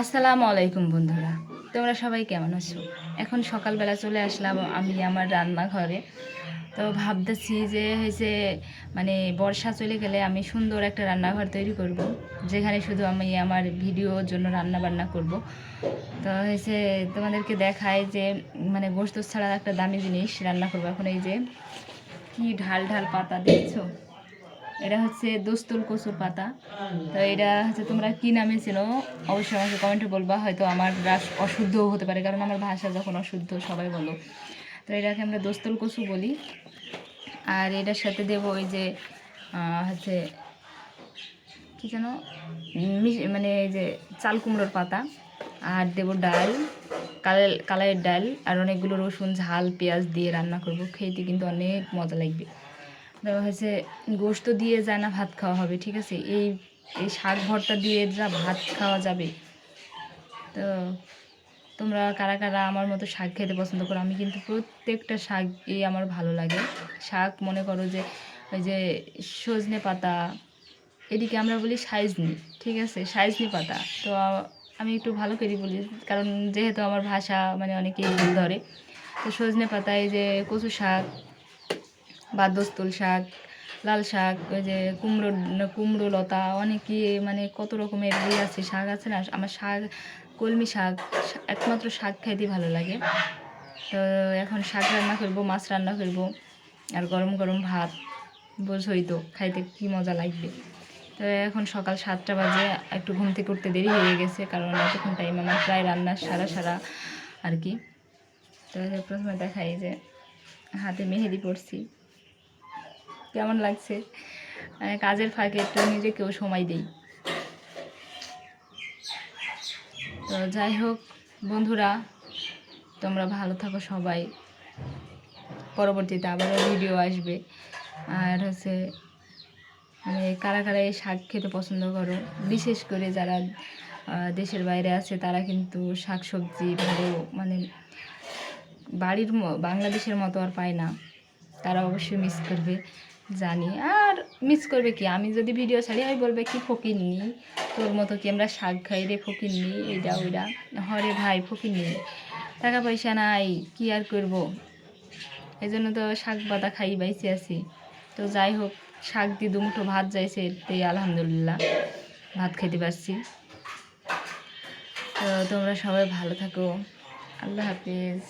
আসসালামু আলাইকুম বন্ধুরা, তোমরা সবাই কেমন আছো? এখন সকালবেলা চলে আসলাম আমি আমার রান্নাঘরে। তো ভাবতেছি যে হয়েছে মানে বর্ষা চলে গেলে আমি সুন্দর একটা রান্নাঘর তৈরি করব, যেখানে শুধু আমি আমার ভিডিওর জন্য রান্না বান্না করব। তো হয়েছে তোমাদেরকে দেখায় যে মানে গোশত ছাড়া একটা দামি জিনিস রান্না করবো। এখন এই যে কি ঢাল ঢাল পাতা দেখছো, এটা হচ্ছে দোস্তুল কচুর পাতা। তো এটা হচ্ছে তোমরা কি নামে চেনো অবশ্যই আমাকে কমেন্টে বলবা। হয়তো আমার অশুদ্ধও হতে পারে, কারণ আমার ভাষা যখন অশুদ্ধ সবাই বলো। তো এটাকে আমরা দোস্তুল কচু বলি। আর এটার সাথে দেবো ওই যে হচ্ছে কী যেন মানে এই যে চাল কুমড়োর পাতা, আর দেবো ডাল, কালাইয়ের ডাল, আর অনেকগুলো রসুন ঝাল পেঁয়াজ দিয়ে রান্না করব। খেতে কিন্তু অনেক মজা লাগবে। হচ্ছে গোশত দিয়ে যায় না ভাত খাওয়া হবে, ঠিক আছে? এই এই শাক ভর্তা দিয়ে যা ভাত খাওয়া যাবে। তো তোমরা কারা কারা আমার মতো শাক খেতে পছন্দ করো? আমি কিন্তু প্রত্যেকটা শাকই আমার ভালো লাগে। শাক মনে করো যে ওই যে সজনে পাতা, এদিকে আমরা বলি সাইজনি, ঠিক আছে? সাইজনি পাতা। তো আমি একটু ভালো করে বলি, কারণ যেহেতু আমার ভাষা মানে অনেকেই ভুল ধরে। তো সজনে পাতা, এই যে কচু শাক বা দোস্তুল শাক, লাল শাক, ওই যে কুমড়ো লতা, অনেকই মানে কত রকমের আছে শাক আছে না। আমার শাক কলমি শাক, একমাত্র শাক খাইতে ভালো লাগে। তো এখন শাক রান্না করবো, মাছ রান্না করবো, আর গরম গরম ভাত, বোঝোই তো খাইতে কী মজা লাগবে। তো এখন সকাল 7টা বাজে, একটু ঘুম থেকে উঠতে দেরি হয়ে গেছে, কারণ এতক্ষণ টাইম আমার প্রায় রান্নার সারা আর কি। তো প্রথমে দেখাই যে হাতে মেহেদি পড়ছি, কেমন লাগছে? কাজের ফাঁকে একটু নিজেকেও সময় দিই। তো যাই হোক বন্ধুরা, তোমরা ভালো থাকো সবাই। পরবর্তীতে আবারও ভিডিও আসবে। আর হচ্ছে মানে কারা কারা এই শাক খেতে পছন্দ করো, বিশেষ করে যারা দেশের বাইরে আছে, তারা কিন্তু শাক সবজি ভালো মানে বাড়ির বাংলাদেশের মতো আর পায় না। তারা অবশ্যই মিস করবে জানি। আর মিস করবে কি, আমি যদি ভিডিও ছাড়ি আমি বলবে কি ফকিরনি, তোর মতো কি আমরা শাক খাই রে ফকিরনি, এইটা ওইটা। হরে ভাই ফকিরনি, টাকা পয়সা নাই, কি আর করব, এই জন্য তো শাক পাতা খাই বাইসে আছি। তো যাই হোক, শাক দিয়ে দুমুঠো ভাত যাইছে, এতেই আলহামদুলিল্লাহ ভাত খেতে পারছি। তো তোমরা সবাই ভালো থাকো, আল্লাহ হাফিজ।